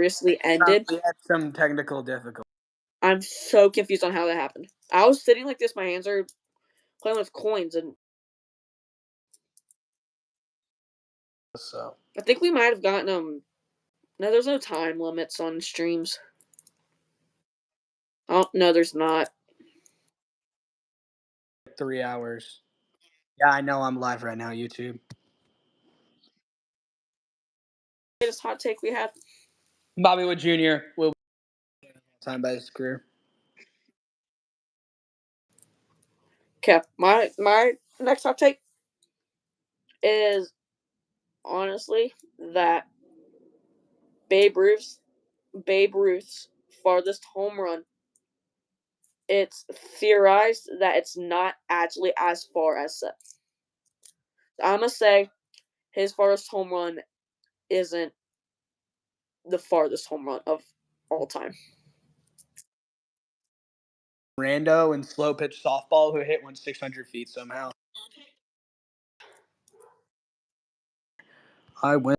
Seriously ended. We had some technical difficulties. I'm so confused on how that happened. I was sitting like this, my hands are playing with coins, and So I think we might have gotten no, there's no time limits on streams. Oh no, there's not. 3 hours. Yeah, I know I'm live right now, YouTube. Latest hot take we had. Bobby Wood Jr. will be time by his career. Okay, my next hot take is honestly that Babe Ruth's farthest home run. It's theorized that it's not actually as far as said. I'm gonna say his farthest home run isn't the farthest home run of all time. Rando and slow pitch softball who hit one 600 feet somehow. I win.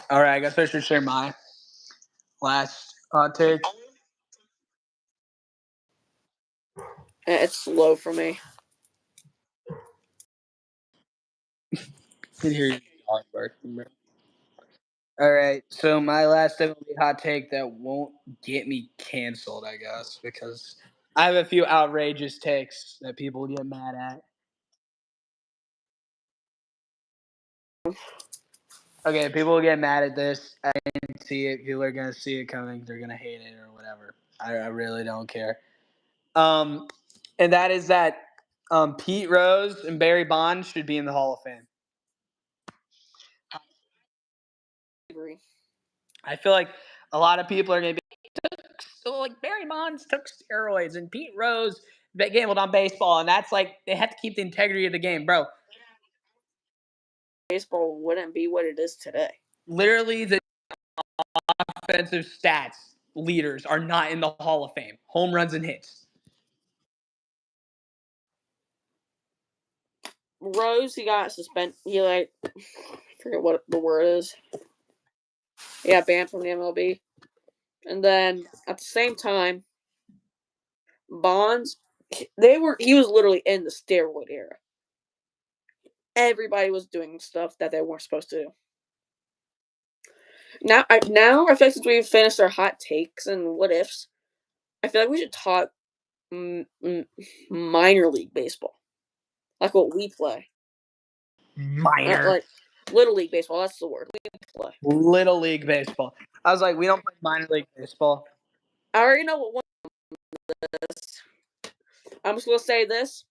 All right, I guess I should share my last hot take. It's slow for me. Can hear you barking. All right, so my last definitely hot take that won't get me canceled, I guess, because I have a few outrageous takes that people get mad at. Okay, people get mad at this. I didn't see it. People are gonna see it coming. They're gonna hate it or whatever. I really don't care. And that is that Pete Rose and Barry Bonds should be in the Hall of Fame. I agree. I feel like a lot of people are gonna be like Barry Bonds took steroids and Pete Rose gambled on baseball, and that's like they have to keep the integrity of the game, bro. Baseball wouldn't be what it is today. Literally, the offensive stats leaders are not in the Hall of Fame. Home runs and hits. Rose, he got suspended. He I forget what the word is. Yeah, banned from the MLB. And then at the same time, Bonds, he was literally in the steroid era. Everybody was doing stuff that they weren't supposed to do. Now I feel like since we've finished our hot takes and what ifs, I feel like we should talk minor league baseball, like what we play. Minor. Like little league baseball. That's the word we play. Little league baseball. I was like, we don't play minor league baseball. I already know what one is. I'm just gonna say this.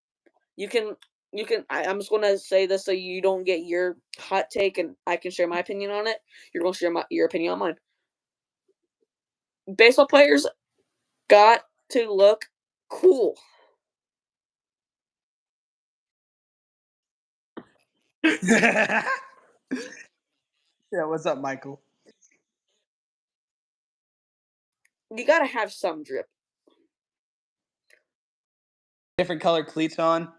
I'm just gonna say this so you don't get your hot take and I can share my opinion on it. You're gonna share your opinion on mine. Baseball players got to look cool. Yeah, what's up, Michael? You gotta have some drip. Different color cleats on.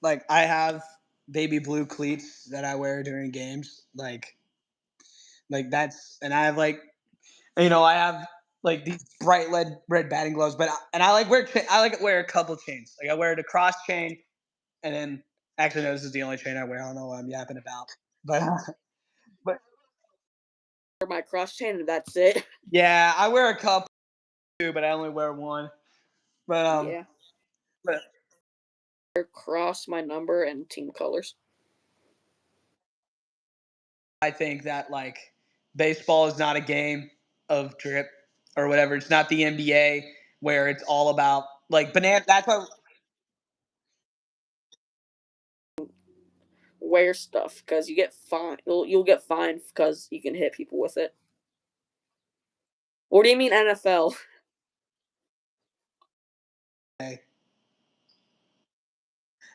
Like I have baby blue cleats that I wear during games. Like that's, and I have like, I have like these bright red batting gloves. But I like wear a couple chains. Like I wear the cross chain, and then actually no, this is the only chain I wear. I don't know what I'm yapping about, but but My cross chain and that's it. yeah, I wear a couple too, but I only wear one. But Yeah. but Cross my number and team colors. I think that like baseball is not a game of drip or whatever. It's not the NBA where it's all about like banana. That's why Wear stuff because you get fined. You'll get fined because you can hit people with it. What do you mean NFL?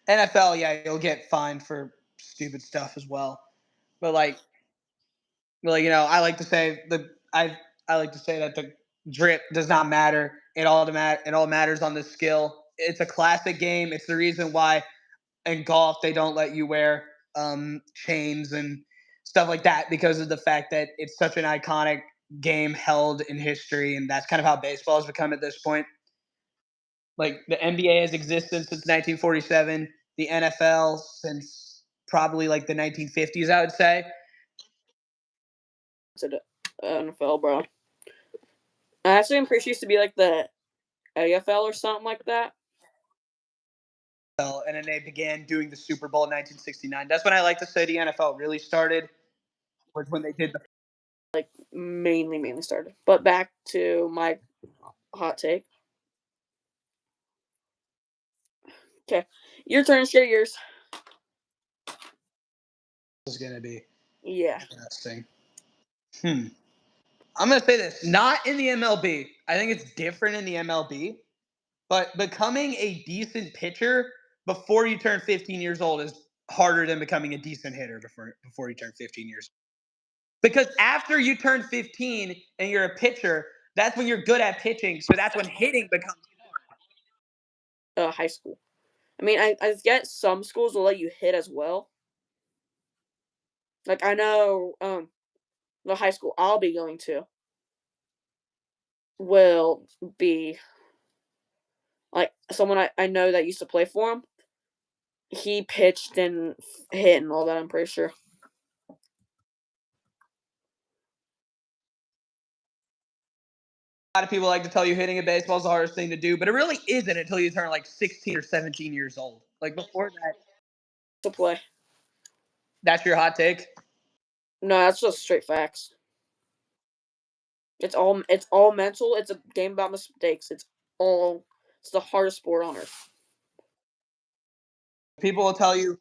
NFL, yeah, you'll get fined for stupid stuff as well. But I like to say I like to say that the drip does not matter. It all matters on the skill. It's a classic game. It's the reason why in golf they don't let you wear chains and stuff like that, because of the fact that it's such an iconic game held in history, and that's kind of how baseball has become at this point. Like the NBA has existed since 1947, the NFL since probably like the 1950s, I would say. To the NFL, bro. Actually, I'm pretty sure it used to be like the AFL or something like that. And then they began doing the Super Bowl in 1969. That's when I like to say the NFL really started, was when they did the. Like mainly started. But back to my hot take. Okay, your turn. Share yours. Is going to be Yeah. interesting. I'm going to say this, not in the MLB. I think it's different in the MLB, but becoming a decent pitcher before you turn 15 years old is harder than becoming a decent hitter before you turn 15 years. Because after you turn 15 and you're a pitcher, that's when you're good at pitching. So that's when hitting becomes High school. I mean, I get some schools will let you hit as well. Like I know, the high school I'll be going to will be like someone I know that used to play for him. He pitched and hit and all that. I'm pretty sure. a lot of people like to tell you hitting a baseball is the hardest thing to do, but it really isn't until you turn like 16 or 17 years old. Like before that, To play. that's your hot take. No, that's just straight facts. It's all mental. It's a game about mistakes. It's the hardest sport on earth. People will tell you,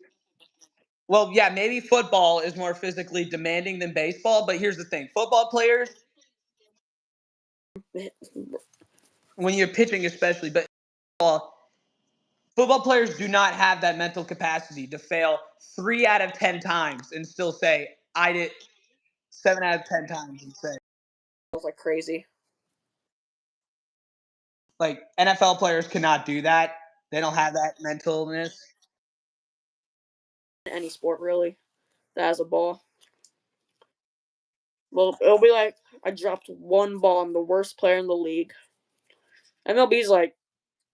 well, yeah, maybe football is more physically demanding than baseball, but here's the thing: football players, when you're pitching, especially, but football players do not have that mental capacity to fail 3 out of 10 times and still say, "I did 7 out of 10 times," and say, I was like crazy. like NFL players cannot do that. They don't have that mentalness. Any sport really that has a ball. Well, it'll be like I dropped one ball. I'm the worst player in the league. MLB's like,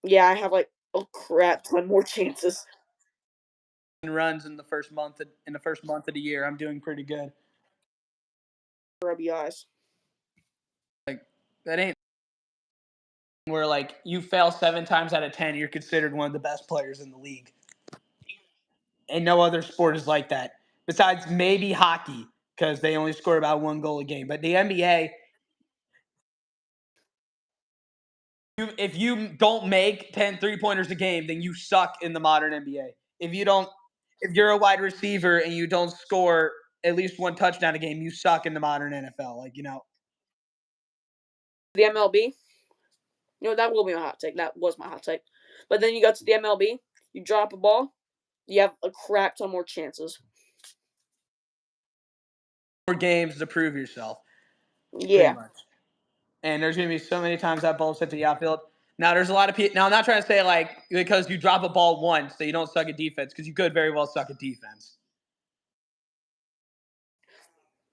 yeah, I have like a crap ton more chances. Runs in the first month of the year, I'm doing pretty good. RBIs. Like that ain't where like you fail 7 times out of 10, you're considered one of the best players in the league. And no other sport is like that. Besides maybe hockey, because they only score about 1 goal a game. But the NBA, if you don't make 10 3-pointers a game, then you suck in the modern NBA. If you're a wide receiver and you don't score at least one touchdown a game, you suck in the modern NFL. The MLB. That will be my hot take. That was my hot take. But then you go to the MLB, you drop a ball, you have a crap ton more chances. more games to prove yourself. Pretty Yeah. much. And there's going to be so many times that ball's hit the outfield. Now, there's a lot of people. Now, I'm not trying to say like because you drop a ball once that you don't suck at defense, because you could very well suck at defense.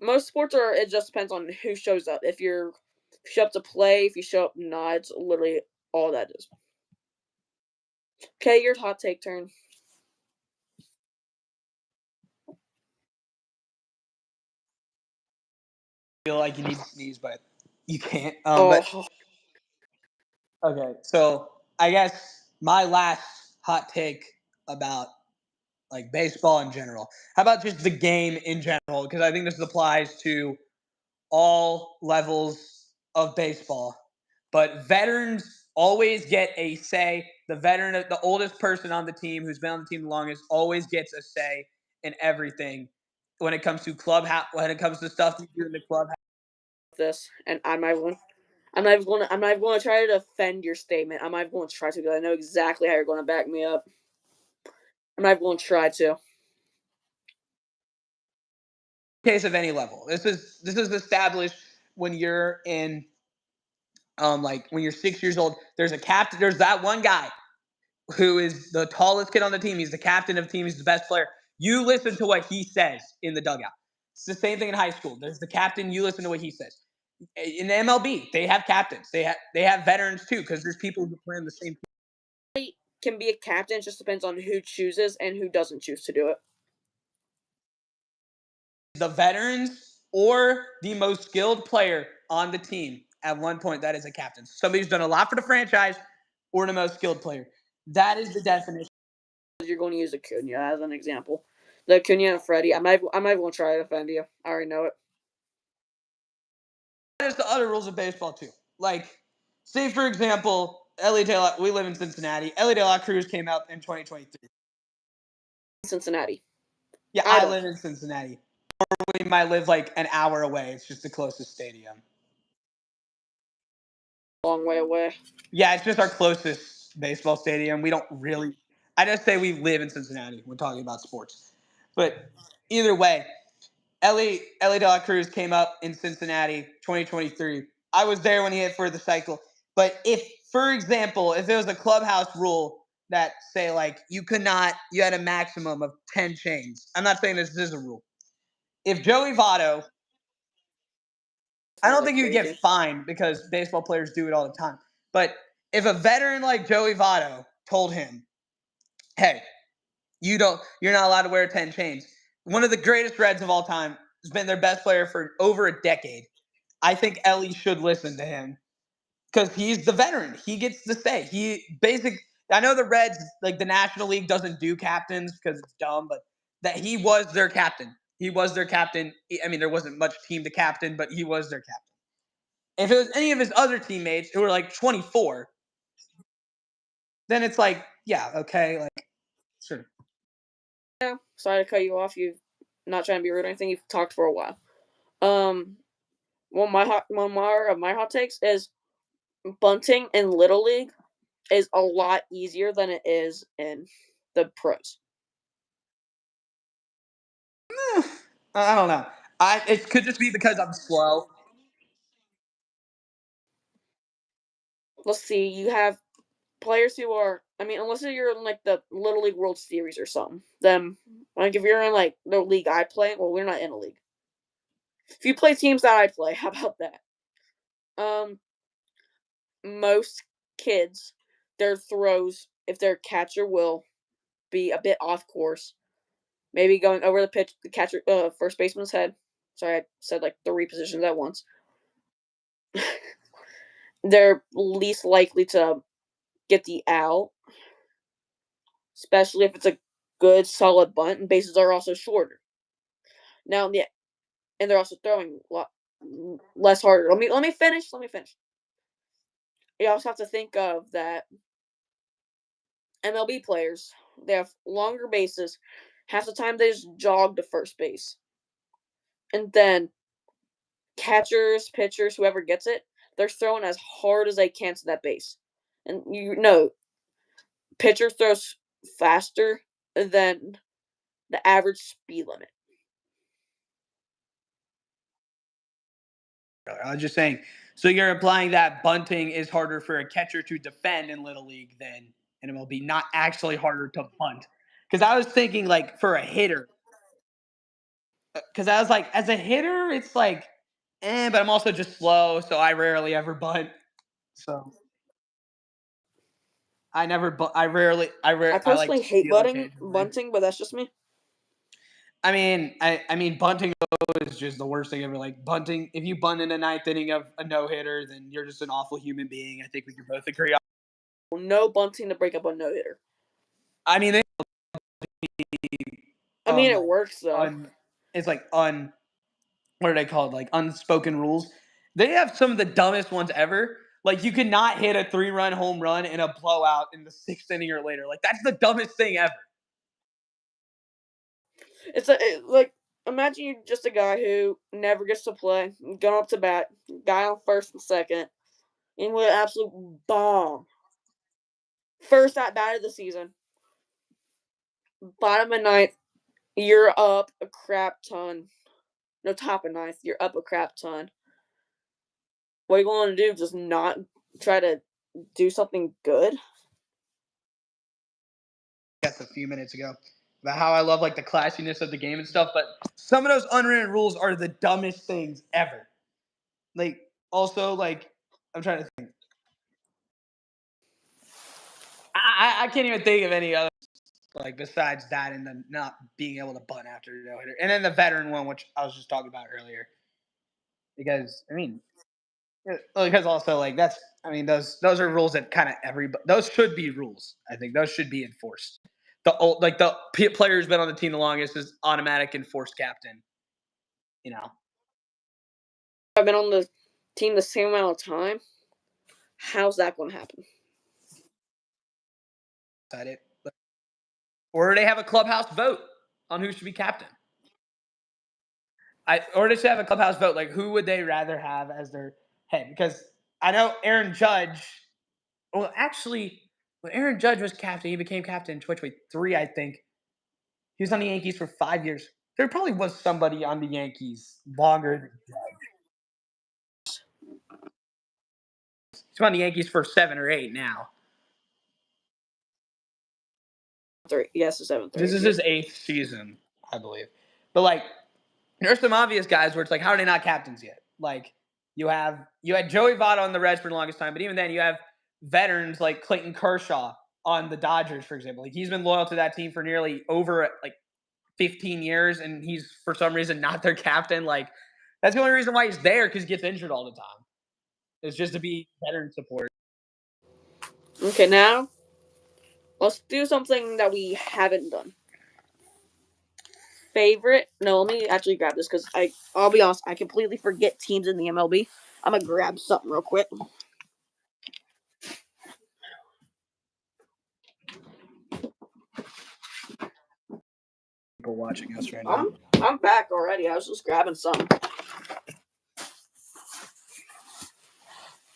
Most sports are. It just depends on who shows up. If you show up to play, if you show up not, it's literally all that is. Okay, your hot take turn. Feel like you need to sneeze, but you can't. But Oh, okay, so I guess my last hot take about like baseball in general. How about just the game in general? Because I think this applies to all levels of baseball. But veterans always get a say. The oldest person on the team who's been on the team the longest, always gets a say in everything when it comes to when it comes to stuff you do in the clubhouse. this, and I'm not even going to try to defend your statement. I'm not even going to try to because I know exactly how you're going to back me up. I'm not even going to try to. Case of any level. This is established when you're in like when you're 6 years old. There's a captain. There's that one guy who is the tallest kid on the team. He's the captain of the team. He's the best player. You listen to what he says in the dugout. It's the same thing in high school. There's the captain. You listen to what he says. In the MLB, they have captains. They have veterans too because there's people who play in the same. Can be a captain. It just depends on who chooses and who doesn't choose to do it. The veterans or the most skilled player on the team at one point that is a captain. Somebody who's done a lot for the franchise or the most skilled player. That is the definition. You're going to use Acuna as an example. The Acuna and Freddie. I might want to try to defend you. I already know it. There's the other rules of baseball too. Like, say for example, we live in Cincinnati. Ellie De La Cruz came out in 2023. Cincinnati. Yeah, I live in Cincinnati. We might live like an hour away. It's just the closest stadium. Long way away. Yeah, it's just our closest baseball stadium. We don't really. I just say we live in Cincinnati when talking about sports. But either way, Ellie De La Cruz came up in Cincinnati 2023. I was there when he hit for the cycle. But if, for example, if there was a clubhouse rule that say like you had a maximum of 10 chains. I'm not saying this is a rule. If Joey Votto, I don't think you would get fined because baseball players do it all the time. But if a veteran like Joey Votto told him, "Hey, you're not allowed to wear 10 chains," one of the greatest Reds of all time has been their best player for over a decade. I think Ellie should listen to him because he's the veteran. He gets to say I know the Reds, like the National League, doesn't do captains because it's dumb, but that he was their captain. He was their captain. I mean, there wasn't much team to captain, but he was their captain. If it was any of his other teammates who were like 24, then it's like, yeah, okay, like, sure. Yeah, sorry to cut you off. You've not trying to be rude or anything. You've talked for a while. One of my hot takes is bunting in Little League is a lot easier than it is in the pros. I don't know. It could just be because I'm slow. Let's see. You have players who are. I mean, unless you're in like the Little League World Series or something, then like if you're in like the league I play, well, we're not in a league. If you play teams that I play, how about that? Most kids, their throws, if their catcher will be a bit off course, maybe going over the pitch, the catcher, first baseman's head. Sorry, I said like 3 positions at once. They're least likely to get the out, especially if it's a good solid bunt, and bases are also shorter. Now, yeah, and they're also throwing a lot less harder. Let me finish. You also have to think of that MLB players, they have longer bases. Half the time they just jog to first base. And then catchers, pitchers, whoever gets it, they're throwing as hard as they can to that base. And you know, pitcher throws faster than the average speed limit. I was just saying. So you're implying that bunting is harder for a catcher to defend in Little League than in MLB, not actually harder to bunt. Because I was thinking, like, for a hitter, because I was like, as a hitter, it's like, but I'm also just slow, so I rarely ever bunt. So I never, I I like personally to hate steal occasionally. bunting, but that's just me. I mean, bunting is just the worst thing ever. Like bunting, if you bunt in the ninth inning of a no hitter, then you're just an awful human being. I think we can both agree on. No bunting to break up a no hitter. I mean, I mean, it works though. It's like what are they called? Like unspoken rules. They have some of the dumbest ones ever. Like you could not hit a 3-run home run in a blowout in the 6th inning or later. Like that's the dumbest thing ever. Like imagine you're just a guy who never gets to play, going up to bat, guy on first and second, and with an absolute bomb. First at bat of the season, bottom of ninth, you're up a crap ton. No, top of ninth, you're up a crap ton. What are you going to do? Just not try to do something good? Yes, a few minutes ago. about how I love like the classiness of the game and stuff, but some of those unwritten rules are the dumbest things ever. Like also like I'm trying to think. I can't even think of any other like besides that and then not being able to bunt after no hitter. And then the veteran one, which I was just talking about earlier. Because I mean because also like that's I mean those are rules that kind of those should be rules. I think those should be enforced. The old like the player who's been on the team the longest is automatic enforced captain. You know, I've been on the team the same amount of time. How's that going to happen? that it. Or they have a clubhouse vote on who should be captain. Or they should have a clubhouse vote. Like who would they rather have as their head? Because I know Aaron Judge. Well, actually, when Aaron Judge was captain, he became captain in 2023, I think. He was on the Yankees for 5 years. There probably was somebody on the Yankees longer than Judge. He's on the Yankees for 7 or 8 now. 3. Yes, it's 7. This is his 8th season, I believe. But like, there's some obvious guys where it's like, how are they not captains yet? Like, you had Joey Votto on the Reds for the longest time, but even then, you have veterans like Clayton Kershaw on the Dodgers, for example. Like, he's been loyal to that team for nearly over like 15 years, and he's for some reason not their captain. Like, that's the only reason why he's there, because he gets injured all the time. It's just to be veteran support. Okay, now let's do something that we haven't done. Favorite? No, let me actually grab this because I'll be honest, I completely forget teams in the MLB. I'm gonna grab something real quick. People watching us right now. I'm back already. I was just grabbing something.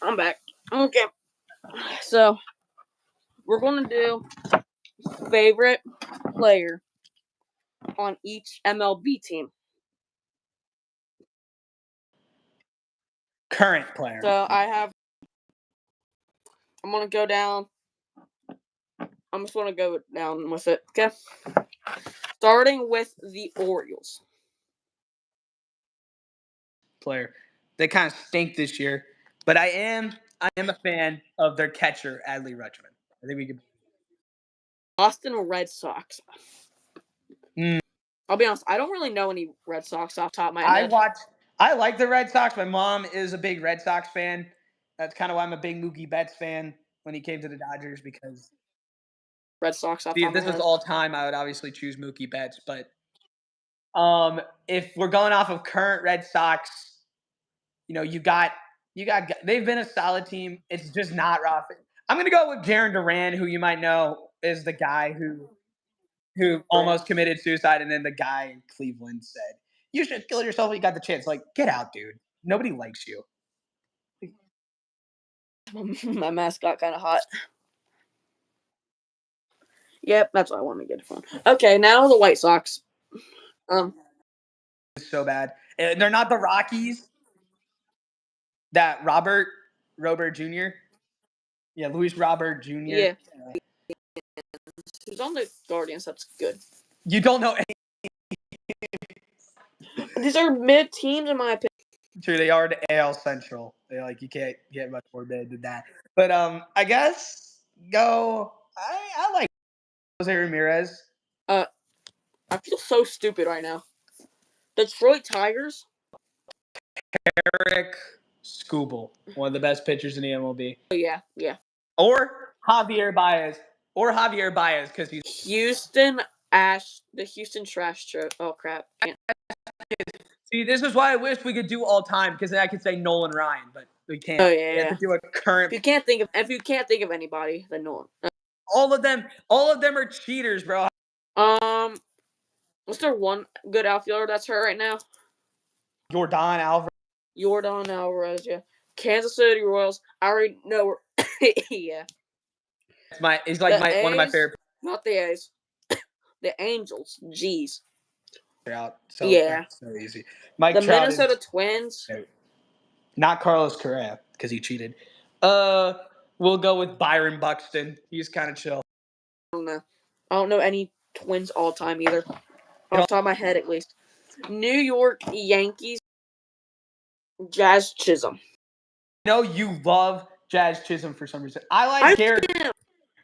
I'm back. Okay. So we're gonna do favorite player on each MLB team. Current player. So I'm gonna go down. I'm just gonna go down with it. Okay. Starting with the Orioles. Player. They kind of stink this year, but I am a fan of their catcher, Adley Rutschman. I think we could. Boston Red Sox. I'll be honest, I don't really know any Red Sox off the top of my head. I like the Red Sox. My mom is a big Red Sox fan. That's kind of why I'm a big Mookie Betts fan when he came to the Dodgers, because Red Sox off if this was all time, I would obviously choose Mookie Betts. But if we're going off of current Red Sox, you got they've been a solid team. It's just not rough. I'm gonna go with Jarren Duran, who you might know is the guy who almost committed suicide, and then the guy in Cleveland said, "You should kill yourself when you got the chance." Like, get out, dude. Nobody likes you. My mask got kind of hot. Yep, that's what I want to get it from. Okay, now the White Sox. It's so bad. They're not the Rockies. That Robert Jr. Yeah, Luis Robert Jr. Yeah. He's on the Guardians. That's good. You don't know any. These are mid teams in my opinion. True, they are the AL Central. You can't get much more mid than that. But I guess go. I like Jose Ramirez. I feel so stupid right now. Detroit Tigers. Eric Skubal, one of the best pitchers in the MLB. Oh yeah. Or Javier Baez, because he's the Houston Trash Show. Oh crap! Can't. See, this is why I wish we could do all time, because then I could say Nolan Ryan, but we can't. Oh yeah. We have to do a current. If you can't think of anybody, then Nolan. All of them are cheaters, bro. Was there one good outfielder that's hurt right now? Yordan Alvarez, yeah. Kansas City Royals. I already know. Yeah. He's like one of my favorite. Not the A's. The Angels. Jeez. Out. Yeah. So easy. The Minnesota Twins. Not Carlos Correa, because he cheated. We'll go with Byron Buxton. He's kind of chill. I don't know any Twins all time either. Off the top of my head, at least. New York Yankees, Jazz Chisholm. I know you love Jazz Chisholm for some reason. I like Garrett.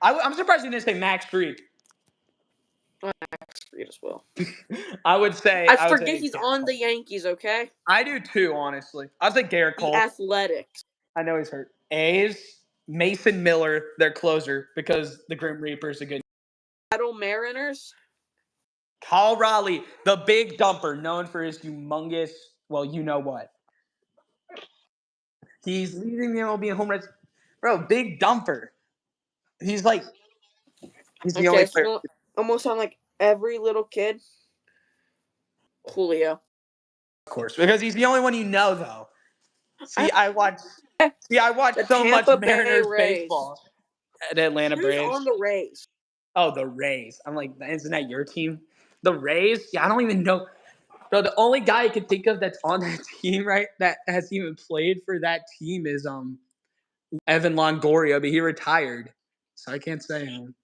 I'm surprised you didn't say Max Fried. Max Fried as well. I would say. I forget he's on the Yankees. Okay. I do too, honestly. I'd say Garrett Cole. The Athletics. I know he's hurt. A's, Mason Miller, their closer, because the Grim Reaper's a good. Seattle Mariners. Kyle Raleigh, the big dumper, known for his humongous. Well, you know what? He's leading the MLB in home runs. Bro, big dumper. He's the only player. So almost sound like every little kid. Julio. Of course, because he's the only one you know, though. I watch the so much Tampa Bay Mariners Rays. baseball. The Atlanta Who's Braves. on the Rays? Oh, the Rays. I'm like, isn't that your team? The Rays? Yeah, I don't even know. Bro, the only guy I can think of that's on that team, right, that has even played for that team is Evan Longoria, but he retired, so I can't say him.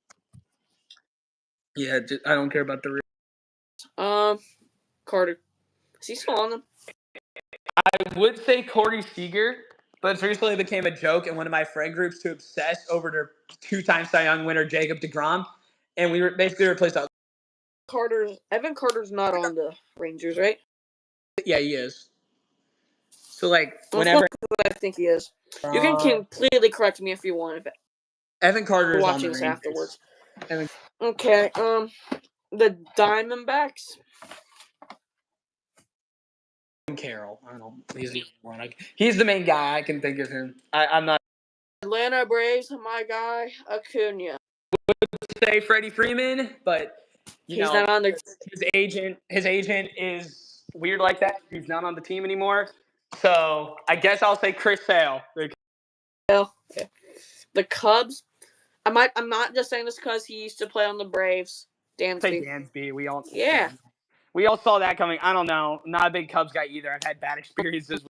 Yeah, I don't care about the Rays. Carter. Is he still on them? I would say Corey Seager, but it's recently became a joke in one of my friend groups to obsess over their two-time Cy Young winner Jacob deGrom, and we basically replaced that. Evan Carter's not on the Rangers, right? Yeah, he is. So whenever I think he is, you can completely correct me if you want. Evan Carter is watching on the this afterwards. Evan. Okay. The Diamondbacks. Carroll. I don't know. He's the main guy. I can think of him. I'm not. Atlanta Braves, my guy, Acuna. Would say Freddie Freeman, but he's not on the. His agent is weird like that. He's not on the team anymore. So I guess I'll say Chris Sale. Okay. The Cubs. I'm not just saying this because he used to play on the Braves. Dansby. We all saw that coming. I don't know. Not a big Cubs guy either. I've had bad experiences.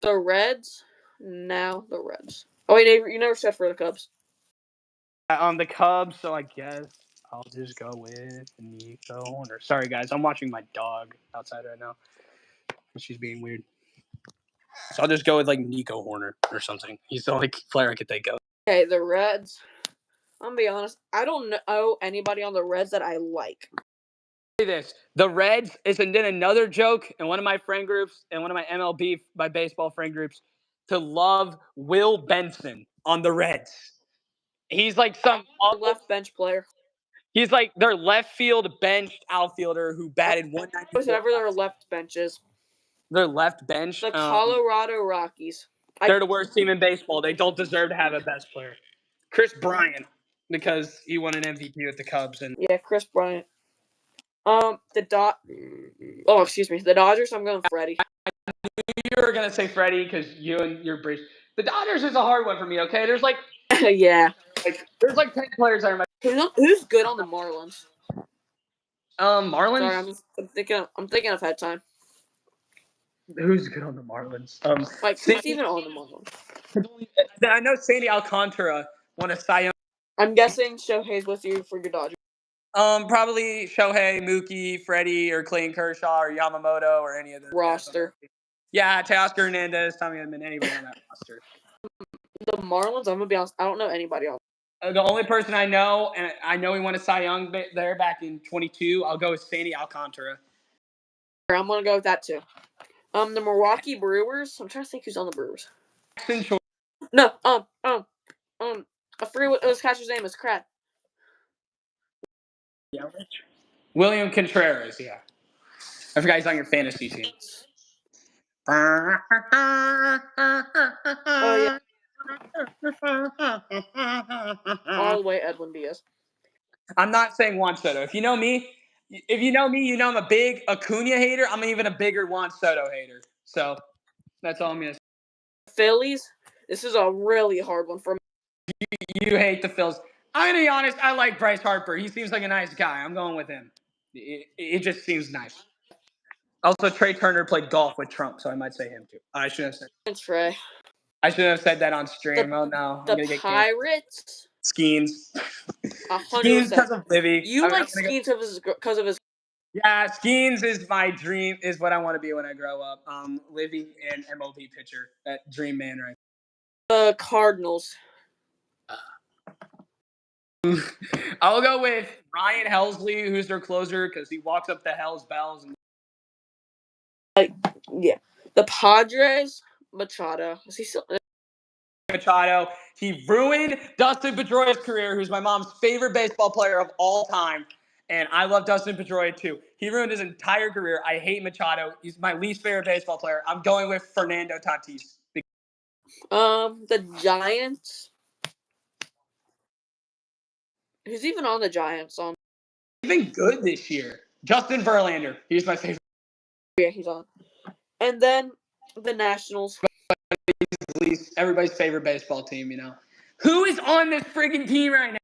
The Reds. Now the Reds. Oh wait, you never said for the Cubs. On the Cubs, so I guess I'll just go with Nico Horner. Sorry guys, I'm watching my dog outside right now. She's being weird. So I'll just go with Nico Horner or something. He's the only player I could think of. Okay, the Reds. I'm gonna be honest. I don't know anybody on the Reds that I like. This the Reds is then another joke in one of my friend groups and one of my MLB by baseball friend groups to love Will Benson on the Reds. He's some left bench player. He's their left field benched outfielder who batted 194. Whatever their left bench is. Their left bench. The Colorado Rockies. They're the worst team in baseball. They don't deserve to have a best player. Chris Bryant, because he won an MVP with the Cubs. Yeah, Chris Bryant. The Dodgers. I'm going Freddie. I knew you were gonna say Freddie because you and your Braves. The Dodgers is a hard one for me. Okay, there's yeah. There's 10 players I remember. Who's good on the Marlins? Marlins. Sorry, I'm thinking I've had time. Who's good on the Marlins? Who's even on the Marlins? I know Sandy Alcantara won a Cy Young. I'm guessing Shohei's with you for your Dodgers. Probably Shohei, Mookie, Freddie, or Clayton Kershaw, or Yamamoto, or any of the roster. Yeah, Teoscar Hernandez, Tommy Edman, anybody on that roster. The Marlins, I'm gonna be honest, I don't know anybody on. The only person I know, and I know he won a Cy Young there back in 22. I'll go with Sandy Alcantara. I'm gonna go with that too. The Milwaukee Brewers. I'm trying to think who's on the Brewers. No. I forget what his catcher's name is. Crap. Yeah, William Contreras. Yeah, I forgot he's on your fantasy team. Oh yeah. All the way, Edwin Diaz. I'm not saying Juan Soto. If you know me, you know I'm a big Acuna hater. I'm even a bigger Juan Soto hater. So that's all I'm gonna say. Phillies. This is a really hard one for me. You hate the Phils. I'm gonna be honest. I like Bryce Harper. He seems like a nice guy. I'm going with him. It just seems nice. Also, Trey Turner played golf with Trump, so I might say him too. I shouldn't have said. Trey. I shouldn't have said that on stream. Oh no! The Pirates. Skeens. Skeens 100%. because of Livy. You I'm like gonna go. Skeens because of his. Yeah, Skeens is my dream. Is what I want to be when I grow up. Livy and MLB pitcher. That dream man, right? Cardinals. I'll go with Ryan Helsley, who's their closer, because he walks up the Hell's Bells. Yeah. The Padres, Machado. Is he still? Machado. He ruined Dustin Pedroia's career, who's my mom's favorite baseball player of all time. And I love Dustin Pedroia too. He ruined his entire career. I hate Machado. He's my least favorite baseball player. I'm going with Fernando Tatis. The Giants. Who's even on the Giants? He's been good this year. Justin Verlander. He's my favorite. Yeah, he's on. And then the Nationals. Least everybody's favorite baseball team, you know. Who is on this friggin' team right now?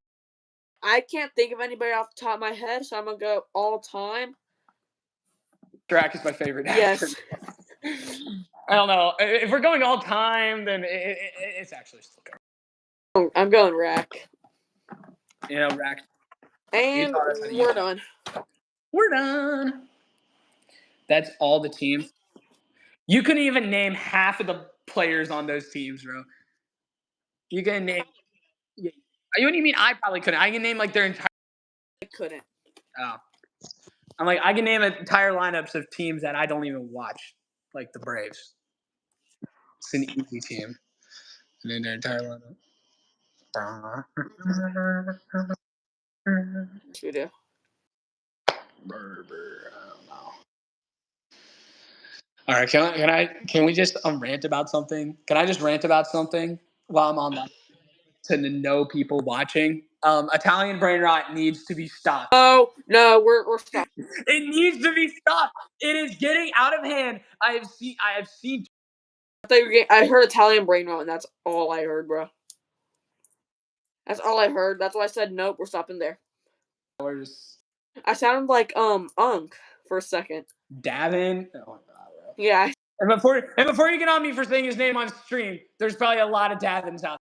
I can't think of anybody off the top of my head, so I'm gonna go all time. Drac is my favorite. Yes. I don't know. If we're going all time, then it's actually still good. I'm going Rack. You know, Rack. And we're done. We're done. That's all the teams. You couldn't even name half of the players on those teams, bro. You can name. What do you mean? I probably couldn't. I can name like their entire. I couldn't. Oh. I'm like, I can name entire lineups of teams that I don't even watch, like the Braves. It's an easy team. And then their entire lineup. Yes, we do. I don't know. All right, can we just rant about something? Can I just rant about something while I'm on that to know people watching? Italian brain rot needs to be stopped. Oh no, we're stopped. It needs to be stopped. It is getting out of hand. I have seen. I heard Italian brain rot, and that's all I heard, bro. That's all I heard. That's why I said nope. We're stopping there. I sounded like Unk for a second. Davin. Oh my god, bro. Yeah. And before you get on me for saying his name on stream, there's probably a lot of Davins out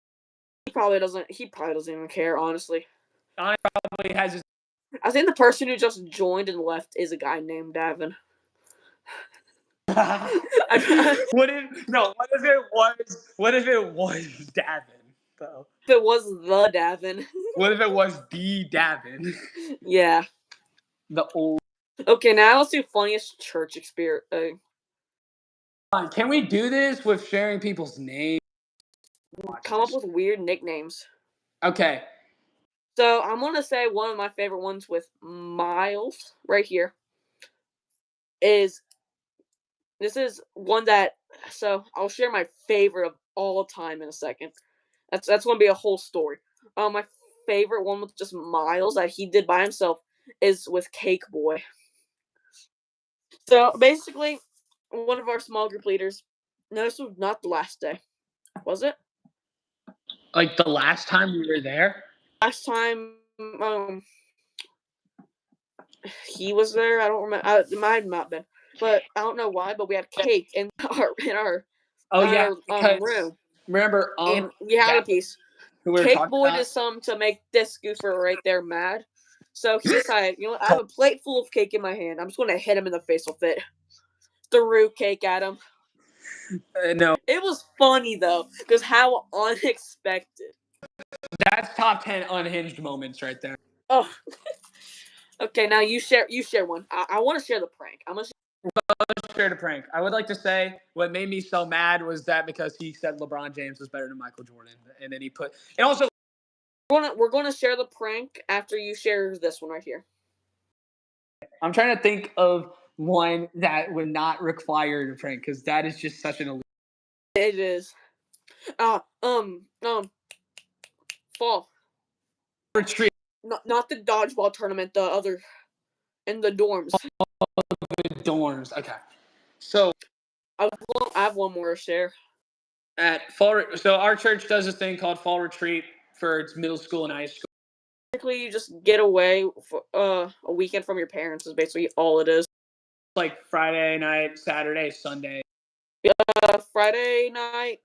He probably doesn't even care, honestly. there. Probably has his. I think the person who just joined and left is a guy named Davin. What if it was Davin though? If it was the Davin. What if it was the Davin? Yeah. The old. Okay, now let's do funniest church experience. Can we do this with sharing people's names? Come up with weird nicknames. Okay. So I'm gonna say one of my favorite ones with Miles right here is this is one that so I'll share my favorite of all time in a second. That's gonna be a whole story. My favorite one with just Miles that he did by himself is with Cake Boy. So basically, one of our small group leaders. No, this was not the last day, was it? Like the last time we were there. Last time, he was there. I don't remember. It might have not been, but I don't know why. But we had cake in our room. Remember, and we had a piece. Who we were Cake talking Boy about? did something to make this goofer right there mad. So he decided, you know, I have a plate full of cake in my hand. I'm just going to hit him in the face with it. Threw cake at him. No. It was funny though, because how unexpected. That's top 10 unhinged moments right there. Oh. Okay, now you share one. I want to share the prank. I'm gonna share the prank. I would like to say what made me so mad was that because he said LeBron James was better than Michael Jordan, and then he put and also we're gonna share the prank after you share this one right here. I'm trying to think of one that would not require the prank because that is just such an. It is. Fall retreat. Not the dodgeball tournament. The other in the dorms. The dorms. Okay. So I have one more to share. At fall, so our church does this thing called fall retreat for its middle school and high school. Basically, you just get away for a weekend from your parents. Is basically all it is. Like Friday night, Saturday, Sunday. Friday night,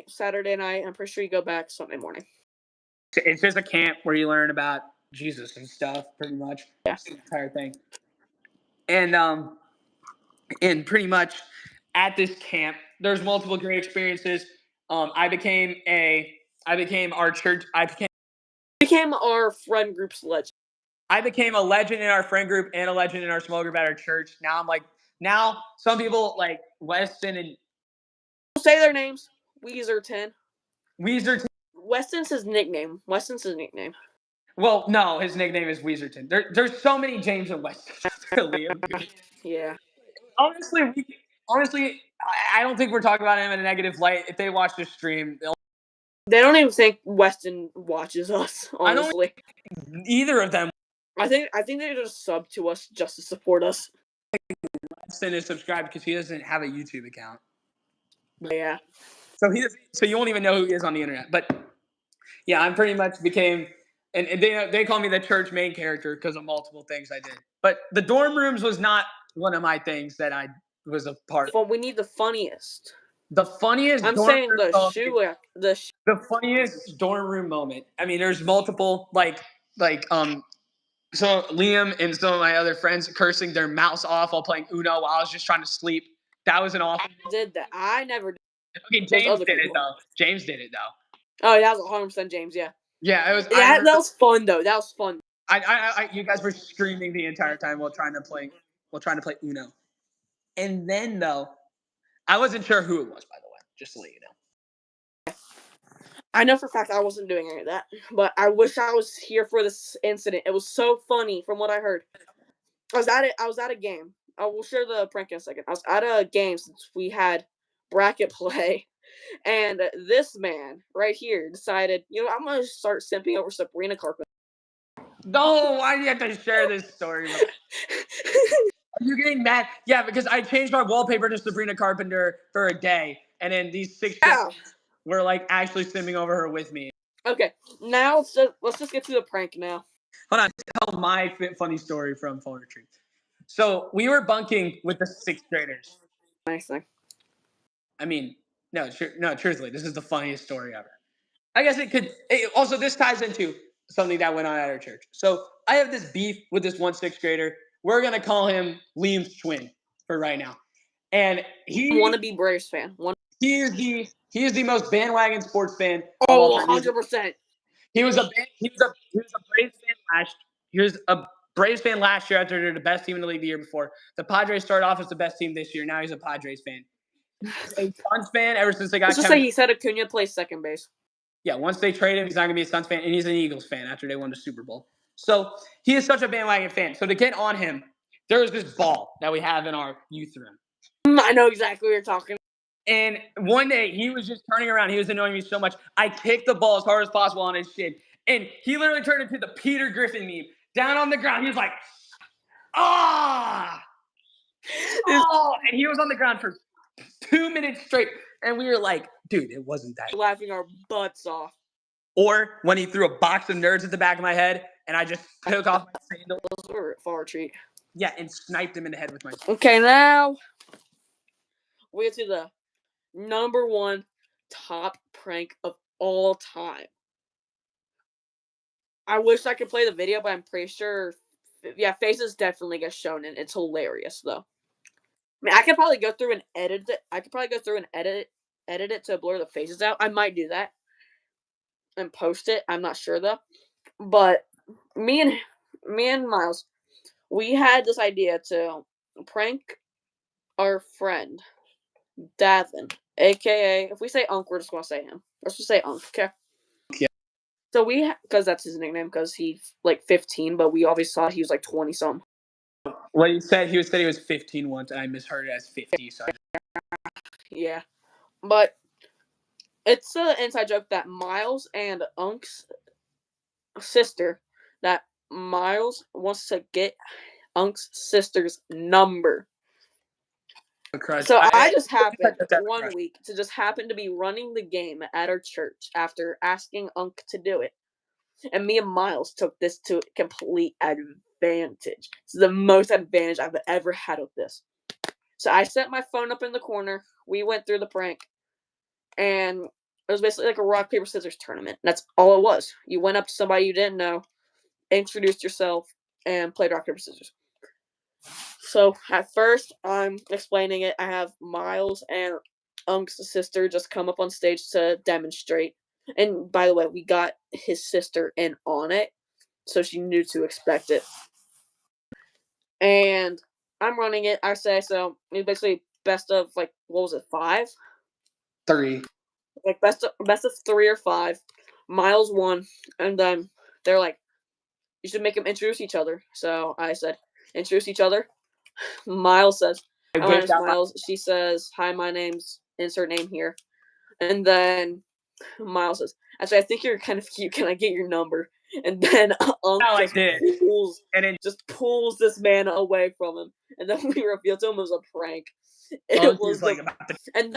Saturday night. I'm pretty sure you go back Sunday morning. It's just a camp where you learn about Jesus and stuff, pretty much. Yeah. That's the entire thing. And pretty much at this camp, there's multiple great experiences. I became our friend group's legend. I became a legend in our friend group and a legend in our small group at our church. Now some people like Weston and Say their names. Weezerton. Weston's his nickname. Well, no, his nickname is Weezerton. There's so many James and Weston. Liam. Yeah. Honestly, I don't think we're talking about him in a negative light. If they watch this stream, they don't even think Weston watches us. Honestly, either of them. I think they just sub to us just to support us. Weston is subscribed because he doesn't have a YouTube account. Yeah. So you won't even know who he is on the internet. But yeah, I pretty much became, and they call me the church main character because of multiple things I did. But the dorm rooms was not one of my things that I was a part of. But we need the funniest. The funniest. I'm saying the funniest dorm room moment. I mean, there's multiple so Liam and some of my other friends cursing their mouse off while playing Uno while I was just trying to sleep. That was an awful. I did that. I never did. Okay, James did it though. James did it though. Oh, that was 100% James. Yeah. Yeah, it was. That was fun though. That was fun. You guys were screaming the entire time while trying to play Uno. And then though, I wasn't sure who it was, by the way, just to let you know. I know for a fact I wasn't doing any of that, but I wish I was here for this incident. It was so funny from what I heard. I was at a game. I will share the prank in a second. I was at a game since we had bracket play, and this man right here decided, I'm going to start simping over Sabrina Carpenter. No, why do you have to share this story? Are you getting mad? Yeah, because I changed my wallpaper to Sabrina Carpenter for a day, and then these 6 kids were like actually simping over her with me. Okay, now let's just get to the prank now. Hold on, tell my funny story from Fall Retreat. So we were bunking with the 6th graders. Nice thing. I mean, no, truthfully, this is the funniest story ever. I guess also, this ties into something that went on at our church. So I have this beef with this one 6th grader. We're going to call him Liam's twin for right now. And he want to be Braves fan. He is the most bandwagon sports fan. Oh, 100%. He was a Braves fan Braves fan last year after they're the best team in the league the year before. The Padres started off as the best team this year. Now he's a Padres fan. A Suns fan ever since they got. Let's just say he said Acuna plays second base. Yeah, once they trade him, he's not going to be a Suns fan, and he's an Eagles fan after they won the Super Bowl. So he is such a bandwagon fan. So to get on him, there is this ball that we have in our youth room. I know exactly what you're talking about. And one day, he was just turning around. He was annoying me so much. I kicked the ball as hard as possible on his shin. And he literally turned into the Peter Griffin meme. Down on the ground, he was like, ah! Oh! And he was on the ground for 2 minutes straight. And we were like, dude, it wasn't that. Laughing our butts off. Or when he threw a box of nerds at the back of my head, and I just took off my sandals. Those were Fall Retreat. Yeah, and sniped him in the head with my... Okay, now we get to the number 1 top prank of all time. I wish I could play the video, but I'm pretty sure, faces definitely get shown, and it's hilarious though. I mean, I could probably go through and edit it. Edit it to blur the faces out. I might do that and post it. I'm not sure though. But me and Miles, we had this idea to prank our friend Davin, aka, if we say Unc, we're just gonna say him. Let's just say Unc, okay? Yeah. So because that's his nickname, because he's like 15, but we obviously thought he was like 20 something. What he said he was 15 once, and I misheard it as 50. So yeah, but it's an inside joke that Miles and Unc's sister, that Miles wants to get Unc's sister's number. So I just happened one week to just happen to be running the game at our church after asking Unc to do it. And me and Miles took this to complete advantage. It's the most advantage I've ever had with this. So I set my phone up in the corner. We went through the prank. And It was basically like a rock, paper, scissors tournament. That's all it was. You went up to somebody you didn't know, introduced yourself, and played rock, paper, scissors. So at first, I'm explaining it. I have Miles and Unk's sister just come up on stage to demonstrate. And by the way, we got his sister in on it, so she knew to expect it. And I'm running it. I say so. It's basically best of like what was it, 5? 3. Like best of 3 or 5. Miles won, and then they're like, you should make them introduce each other. So I said, introduce each other. Miles says, "Hi, my name's Miles." She says, "Hi, my name's insert name here." And then Miles says, "Actually, I think you're kind of cute. Can I get your number?" And then just pulls this man away from him. And then we revealed to him it was a prank. It was like and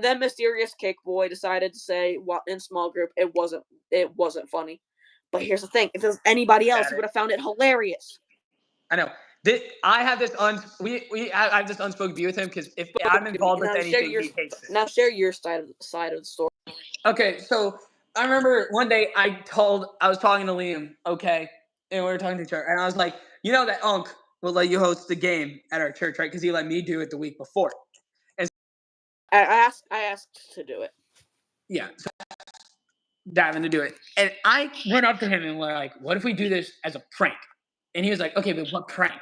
then mysterious Cake Boy decided to say, "Well, in small group, it wasn't funny." But here's the thing: if it was anybody else, he would have found it hilarious. I know. I have this I have this unspoken view with him because if I'm involved with anything, he hates it. Now share your side of the story. Okay, so I remember one day I was talking to Liam, okay, and we were talking to each other, and I was like, you know that Unc will let you host the game at our church, right? Because he let me do it the week before. And I asked to do it. Yeah, so Davin to do it, and I went up to him and we're like, "What if we do this as a prank?" And he was like, "Okay, but what prank?"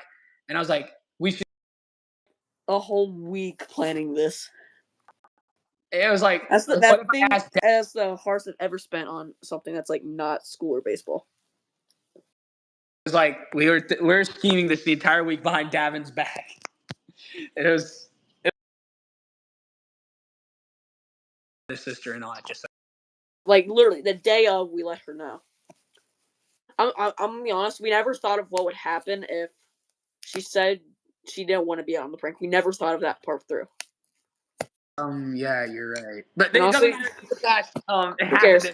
And I was like, "We should." A whole week planning this. It was like that's the hardest I've ever spent on something that's like not school or baseball. It was like we were scheming this the entire week behind Davin's back. It was his sister and I just like literally the day of we let her know. I'm gonna be honest. We never thought of what would happen if she said she didn't want to be on the prank. We never thought of that part through. Yeah, you're right. But it doesn't matter. It who cares?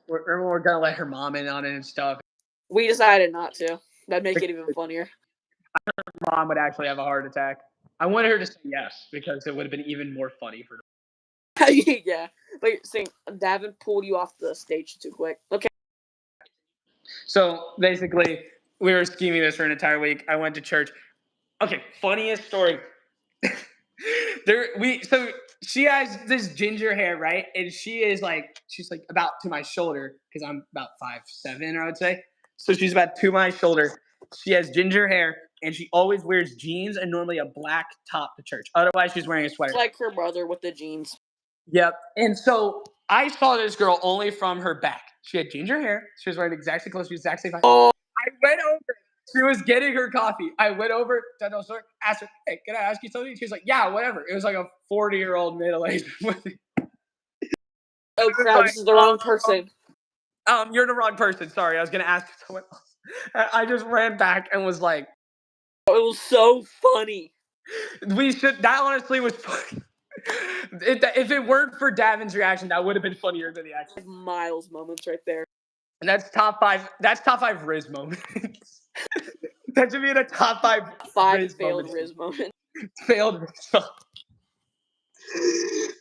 We're gonna let her mom in on it and stuff. We decided not to. That'd make it even funnier. Mom would actually have a heart attack. I wanted her to say yes because it would have been even more funny for her. Yeah, but you're saying Davin pulled you off the stage too quick. Okay. So basically, we were scheming this for an entire week. I went to church. Okay, funniest story. So she has this ginger hair, right? And she's like about to my shoulder because I'm about 5'7", I would say. So she's about to my shoulder. She has ginger hair and she always wears jeans and normally a black top to church. Otherwise, she's wearing a sweater. It's like her brother with the jeans. Yep. And so I saw this girl only from her back. She had ginger hair. She was wearing exactly close. She was exactly fine. Oh. I went over. She was getting her coffee. I went over to the store, asked her, "Hey, can I ask you something?" She was like, "Yeah, whatever." It was like a 40-year-old middle-aged woman. Oh crap! This is the wrong person. You're the wrong person. Sorry, I was gonna ask someone else. I just ran back and was like, "It was so funny." That honestly was funny. If it weren't for Davin's reaction, that would have been funnier than the action. Miles moments right there. And that's top 5. That's top 5 Riz moments. That should be in a top 5. 5 Riz failed Riz moments. Failed Riz.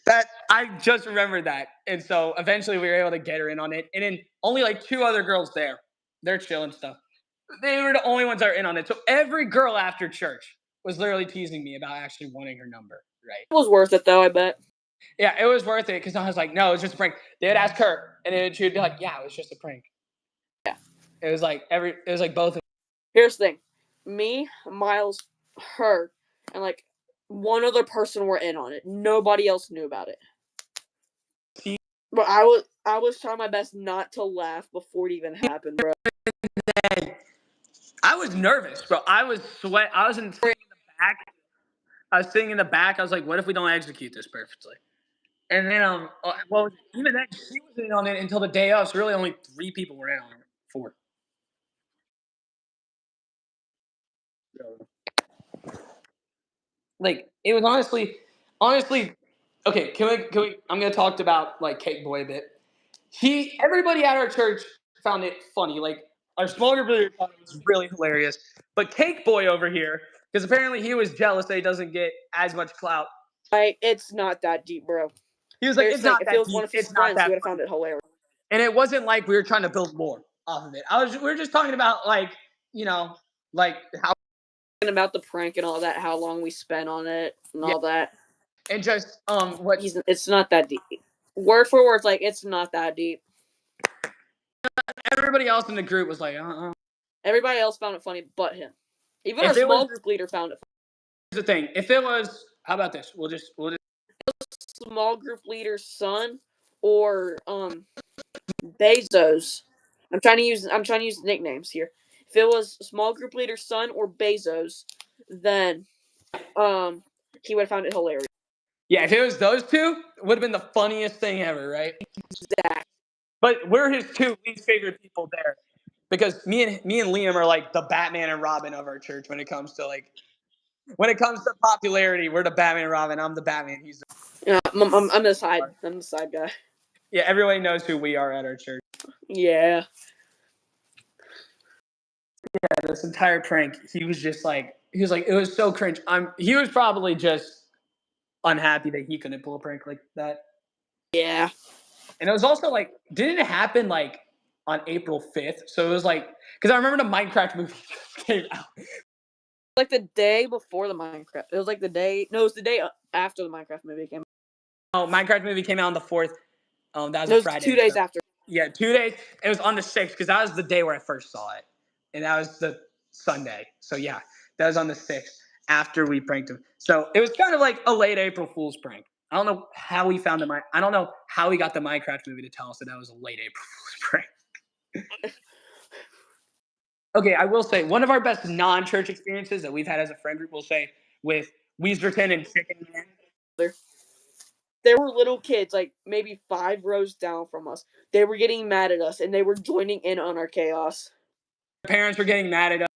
That I just remembered that, and so eventually we were able to get her in on it. And then only like 2 other girls there. They're chilling stuff. They were the only ones that are in on it. So every girl after church was literally teasing me about actually wanting her number. Right. It was worth it though, I bet. Yeah, it was worth it because I was like, no, it's just a prank. They would ask her, and then she would be like, yeah, it was just a prank. Yeah. It was like both of them. Here's the thing. Me, Miles, her, and like one other person were in on it. Nobody else knew about it. But I was trying my best not to laugh before it even happened, bro. I was nervous, bro. I was sitting in the back. I was sitting in the back. I was like, what if we don't execute this perfectly? And then, even then, she was in on it until the day of. So really, only 3 people were in on it. 4. Like it was honestly. Okay, can we? I'm gonna talk about like Cake Boy a bit. Everybody at our church found it funny. Like our small group leader thought it was really hilarious. But Cake Boy over here, because apparently he was jealous that he doesn't get as much clout. Like it's not that deep, bro. He was like, Here's it's the thing, not if it that was one deep. of his It's not friends, he that would have funny. found it hilarious. And it wasn't like we were trying to build more off of it. We were just talking about like, like how About the prank and all that, how long we spent on it and all that. and just what It's not that deep. Word for word, like it's not that deep. everybody else in the group was like, Everybody else found it funny, but him. Even If our it was- small group leader found it Here's the thing. If it was, how about this? We'll just small group leader's son or Bezos. I'm trying to use nicknames here. If it was small group leader's son or Bezos, then he would have found it hilarious. yeah, if it was those two, it would have been the funniest thing ever, right? Exactly. But we're his two least favorite people there, because me and Liam are like the Batman and Robin of our church when it comes to popularity. We're the Batman and Robin. I'm the Batman. He's the Yeah, I'm the side. I'm the side guy. yeah. Everybody knows who we are at our church. Yeah. Yeah, this entire prank, he was like, it was so cringe. He was probably just unhappy that he couldn't pull a prank like that. Yeah. And it was also like, didn't it happen like on April 5th? So it was like, because I remember the Minecraft movie just came out. Like the day before the Minecraft. It was like the day. No, it was the day after the Minecraft movie came out. Oh, Minecraft movie came out on the 4th. That was It a was Friday. 2 days so. after. Yeah, 2 days. It was on the 6th because that was the day where I first saw it. And that was the Sunday. So yeah, that was on the 6th after we pranked him. So it was kind of like a late April Fool's prank. I don't know how he found I don't know how he got the Minecraft movie to tell us that was a late April Fool's prank. Okay, I will say one of our best non-church experiences that we've had as a friend group, we'll say, with Weezerton and Chicken Man. There were little kids, like maybe 5 rows down from us. They were getting mad at us, and they were joining in on our chaos. Parents were getting mad at us.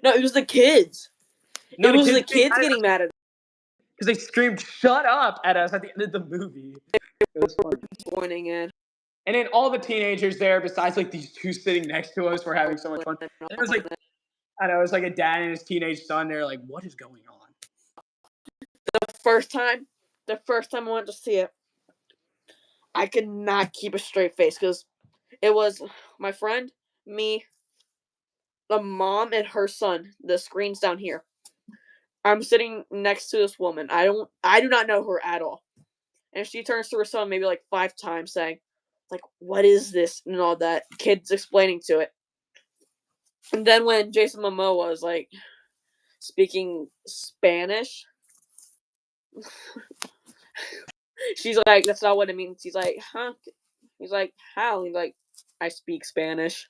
No, it was the kids. No, it was the kids getting mad at us. Because they screamed "shut up" at us at the end of the movie. It was funny. Joining in. And then all the teenagers there, besides like these two sitting next to us, were having so much fun. And it was like, I don't know, it was like a dad and his teenage son. They're like, what is going on? The first time I went to see it, I could not keep a straight face because it was my friend, me, the mom, and her son. The screen's down here. I'm sitting next to this woman. I do not know her at all. And she turns to her son maybe like 5 times saying, like, what is this? And all that. Kids explaining to it. And then when Jason Momoa was like speaking Spanish, she's like, that's not what it means. He's like, huh? He's like, how? He's like, I speak Spanish.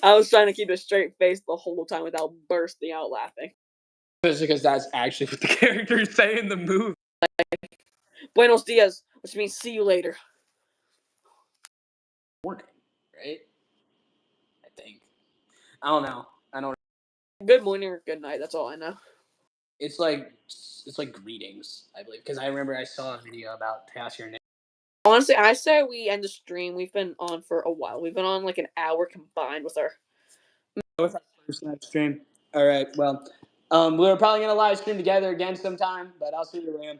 I was trying to keep a straight face the whole time without bursting out laughing. Because that's actually what the characters say in the movie. Buenos dias, which means see you later. Morning, right? I think. I don't know. Good morning or good night. That's all I know. It's like greetings, I believe. Because I remember I saw a video about pass your name. Honestly, I say we end the stream. We've been on for a while. We've been on like an hour combined with our first live stream. All right. Well, we're probably gonna live stream together again sometime. But I'll see you, Ram.